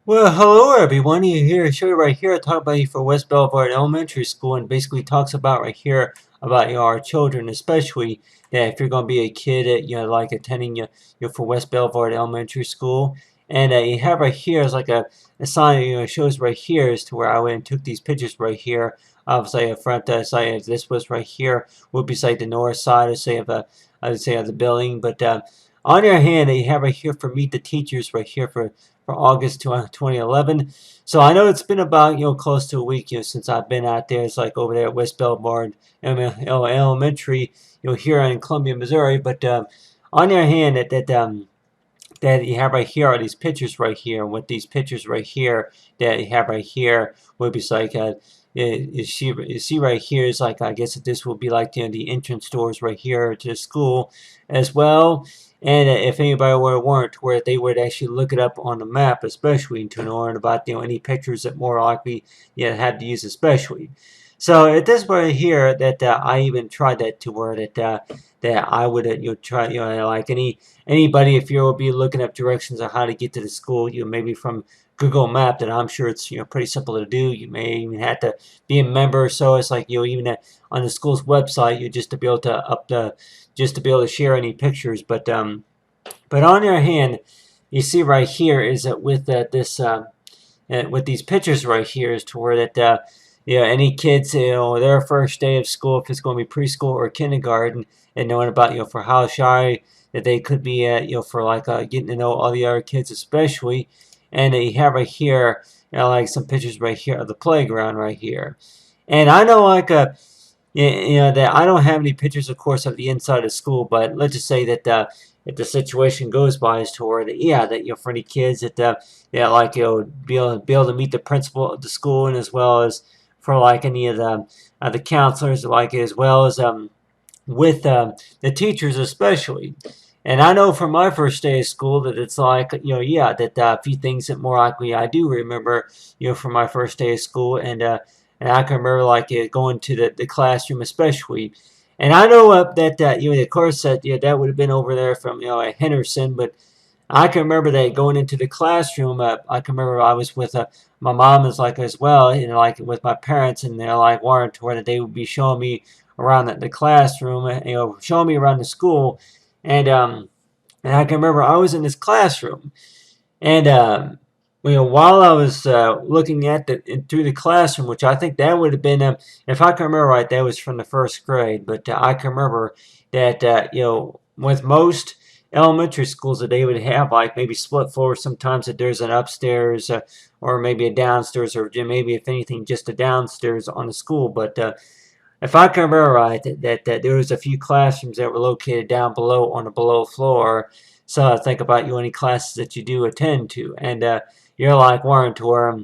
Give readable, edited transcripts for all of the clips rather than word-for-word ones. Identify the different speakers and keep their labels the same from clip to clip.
Speaker 1: Well, hello everyone. You hear a show right here. I talk about you for West Boulevard Elementary School, and basically talks about right here about our children, especially that if you're going to be a kid at like attending for West Boulevard Elementary School, and you have right here is like a sign shows right here as to where I went and took these pictures right here of say a front side. If this was right here would be say the north side or say of the I would say of the building, but on your hand, you have right here for Meet the Teachers right here for August 2011. So I know it's been about close to a week since I've been out there. It's like over there at West Boulevard Elementary, here in Columbia, Missouri. But on your hand, that you have right here are these pictures right here. And with these pictures right here that you have right here would be like you see right here is like I guess this will be like the entrance doors right here to the school as well. And if anybody were weren't where they would actually look it up on the map, especially to learn about any pictures that more likely had to use especially. So at this right here that I even tried that to where that I would try like anybody if you'll be looking up directions on how to get to the school maybe from Google Map, that I'm sure it's pretty simple to do. You may even have to be a member, so it's like even on the school's website you just to be able to just to be able to share any pictures. But on your hand, you see right here is that with this with these pictures right here is to where that any kids their first day of school, if it's going to be preschool or kindergarten, and knowing about for how shy that they could be at for like getting to know all the other kids especially. And you have right here like some pictures right here of the playground right here. And I know like that I don't have any pictures, of course, of the inside of school, but let's just say that if the situation goes by as to where that that for any kids that like be able to meet the principal of the school, and as well as for like any of the counselors, like as well as with the teachers especially. And I know from my first day of school that it's like that a few things that more likely I do remember from my first day of school. And I can remember like going to the classroom especially. And I know that of course that that would have been over there from at Henderson. But I can remember that going into the classroom. I can remember I was with my mom is like as well, like with my parents, and they're like wanted to where they would be showing me around the classroom, showing me around the school. And I can remember I was in this classroom, and while I was looking at through the classroom, which I think that would have been, if I can remember right, that was from the first grade. But I can remember that with most elementary schools that they would have like maybe split floors. Sometimes that there's an upstairs or maybe a downstairs, or maybe if anything just a downstairs on the school. But if I can remember right, that there was a few classrooms that were located down below on the below floor. So I think about any classes that you do attend to, and you're like Warren to where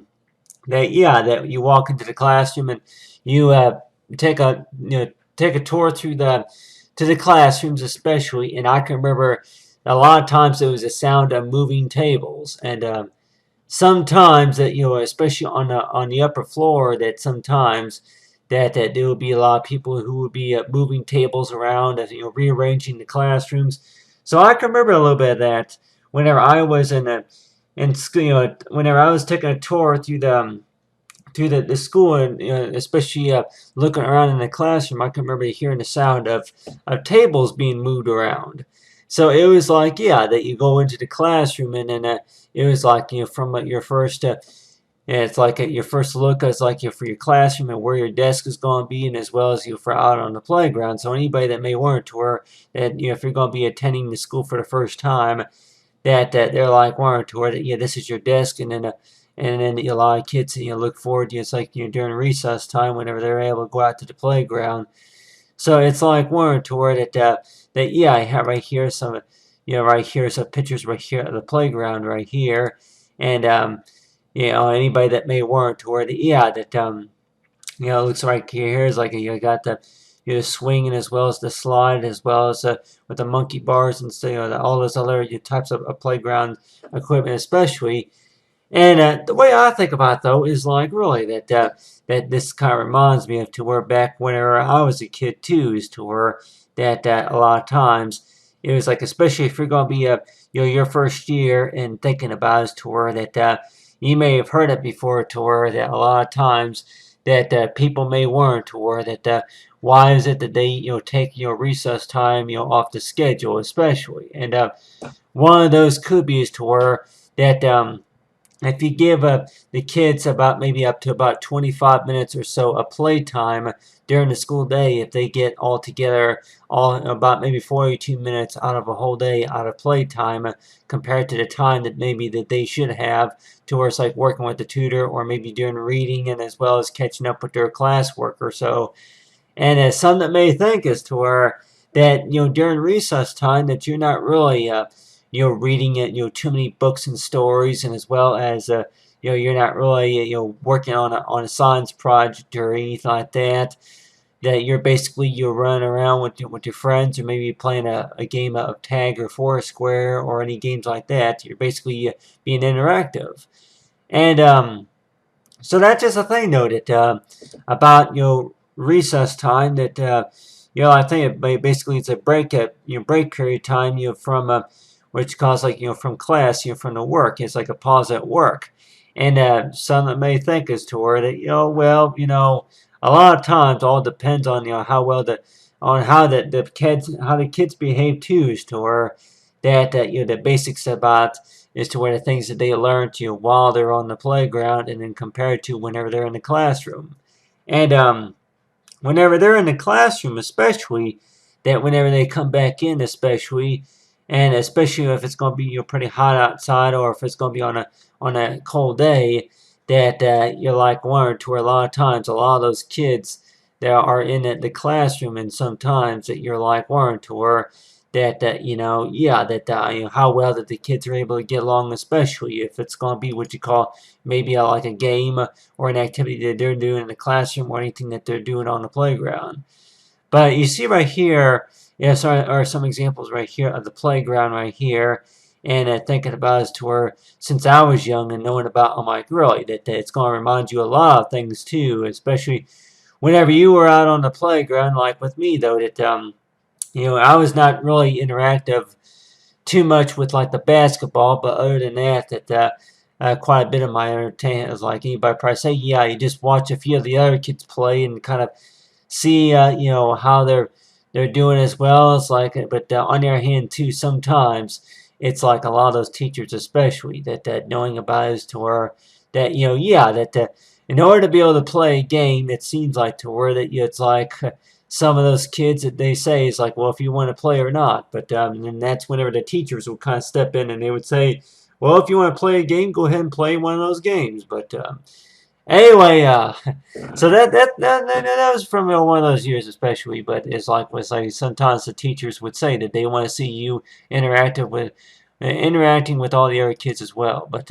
Speaker 1: that you walk into the classroom and you take a take a tour through the to the classrooms especially. And I can remember a lot of times there was a sound of moving tables, and sometimes that especially on the upper floor, that sometimes that there would be a lot of people who would be moving tables around and rearranging the classrooms. So I can remember a little bit of that whenever I was in school. Whenever I was taking a tour through the school, and especially looking around in the classroom, I can remember hearing the sound of tables being moved around. So it was like that you go into the classroom, and then it was like from your first yeah, it's like your first look is like for your classroom and where your desk is going to be, and as well as for out on the playground. So anybody that may want to tour that if you're going to be attending the school for the first time, that they're like wanting to tour that this is your desk. And then a lot of kids look forward to it's like during recess time whenever they're able to go out to the playground. So it's like wanting to tour that I have right here some right here some pictures right here of the playground right here. And anybody that may want to, or that it looks like here is like you got the swinging as well as the slide, as well as with the monkey bars and so, all those other types of playground equipment especially. And the way I think about it, though, is like really that this kind of reminds me of to where back whenever I was a kid too, is to where that a lot of times it was like, especially if you're going to be your first year and thinking about it, is to where that you may have heard it before to where that a lot of times that people may wonder to where that why is it that they take recess time off the schedule especially, and one of those could be is to where that if you give the kids about maybe up to about 25 minutes or so of playtime during the school day, if they get all together all about maybe 42 minutes out of a whole day out of playtime compared to the time that maybe that they should have towards like working with the tutor or maybe doing reading and as well as catching up with their classwork or so. And as some that may think is to where that during recess time that you're not really reading it too many books and stories, and as well as you're not really working on a science project or anything like that. That you're basically you're running around with your friends or maybe playing a game of tag or Foursquare or any games like that. You're basically being interactive, and so that's just a thing though that about recess time that I think it basically it's a break at break period time from which calls like from class from the work. It's like a pause at work, and some that may think is toward it well a lot of times all depends on how well on how the kids behave too is to where that the basics about is to where the things that they learn while they're on the playground and then compared to whenever they're in the classroom. And whenever they're in the classroom, especially, that whenever they come back in, especially, and especially if it's going to be pretty hot outside or if it's going to be on a cold day, that you're like wondering to where a lot of times a lot of those kids that are in the classroom and sometimes that you're like wondering to where that how well that the kids are able to get along, especially if it's going to be what you call maybe like a game or an activity that they're doing in the classroom or anything that they're doing on the playground. But you see right here, yes, are some examples right here of the playground right here. And thinking about it to where since I was young and knowing about, I'm like, really, that it's going to remind you a lot of things too, especially whenever you were out on the playground, like with me though, that I was not really interactive too much with like the basketball, but other than that, quite a bit of my entertainment is like anybody probably say, yeah, you just watch a few of the other kids play and kind of see, how they're doing as well. It's like, but on the other hand, too, sometimes it's like a lot of those teachers, especially that knowing about is to where that yeah, that in order to be able to play a game, it seems like to where that it's like. Some of those kids that they say is like, well, if you want to play or not. But and that's whenever the teachers would kind of step in and they would say, well, if you want to play a game, go ahead and play one of those games. But anyway, so that was from one of those years especially. But it's like sometimes the teachers would say that they want to see you interacting with all the other kids as well. But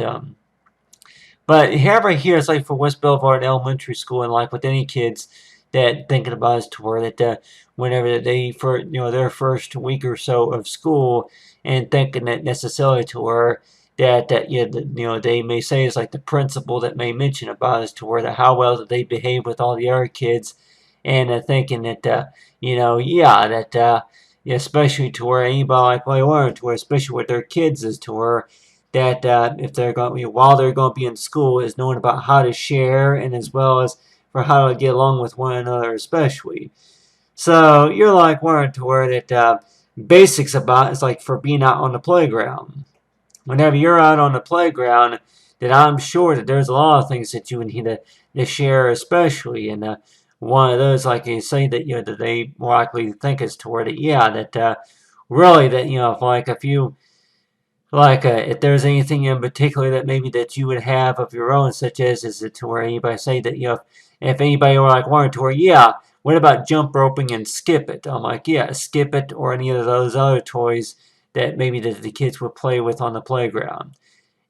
Speaker 1: here right here, it's like for West Boulevard Elementary School, and like with any kids that thinking about is to where that whenever they for their first week or so of school, and thinking that necessarily to where that they may say is like the principal that may mention about is to where how well that they behave with all the other kids, and thinking that especially to where anybody like they learn to where especially with their kids is to where that if they're going while they're going to be in school is knowing about how to share and as well as for how to get along with one another especially. So you're like learning to where that basics about it's like for being out on the playground. Whenever you're out on the playground, that I'm sure that there's a lot of things that you would need to share especially, and one of those like you say that that they more likely think is toward it, yeah, that really that if like if you like, if there's anything in particular that maybe that you would have of your own, such as is it to where anybody say that if anybody were like wanted to where yeah, what about jump roping and skip it? I'm like yeah, skip it or any of those other toys that maybe that the kids would play with on the playground.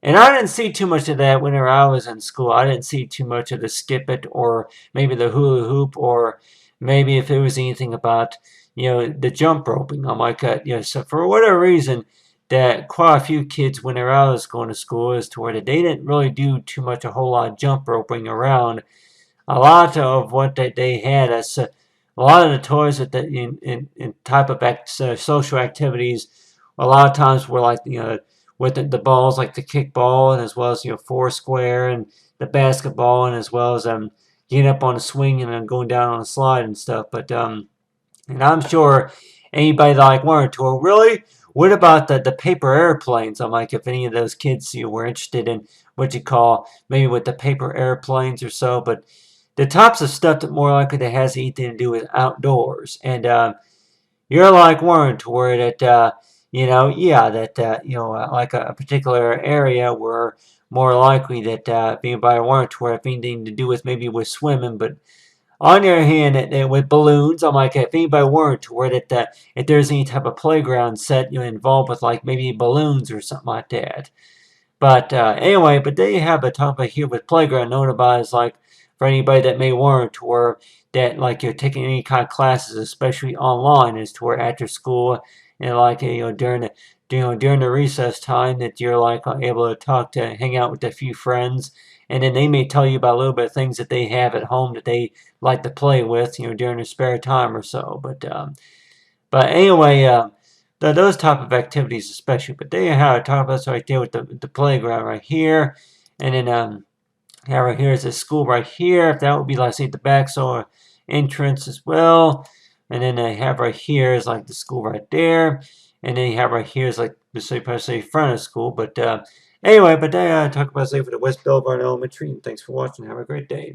Speaker 1: And I didn't see too much of that whenever I was in school. I didn't see too much of the skip it or maybe the hula hoop or maybe if it was anything about the jump roping. I'm like so for whatever reason that quite a few kids whenever I was going to school is to where they didn't really do too much a whole lot of jump roping around. A lot of what they had as a lot of the toys that in type of social activities a lot of times were like with the balls like the kickball and as well as four square and the basketball and as well as getting up on a swing and then going down on a slide and stuff. But and I'm sure anybody that like wanted to, well, really, what about the paper airplanes? I'm like, if any of those kids were interested in what you call maybe with the paper airplanes or so, but the types of stuff that more likely that has anything to do with outdoors. And you're like Warren to where that yeah, that like a particular area where more likely that being by Warren to where have anything to do with maybe with swimming, but on the other hand, with balloons, I'm like, if anybody weren't to where that if there's any type of playground set involved with like maybe balloons or something like that. But anyway, but they have a topic here with playground known about as like for anybody that may want to where that like you're taking any kind of classes, especially online, is to where after school and like during the during the recess time that you're like able to talk to hang out with a few friends, and then they may tell you about a little bit of things that they have at home that they like to play with during their spare time or so. But anyway, those type of activities especially. But there you have it. Talk about right there with the playground right here, and then yeah, right here is a school right here. If that would be like say the back so entrance as well, and then they have right here is like the school right there, and then you have right here is like say front of school. But anyway, but they talk about say for the West Boulevard Elementary. And thanks for watching. Have a great day.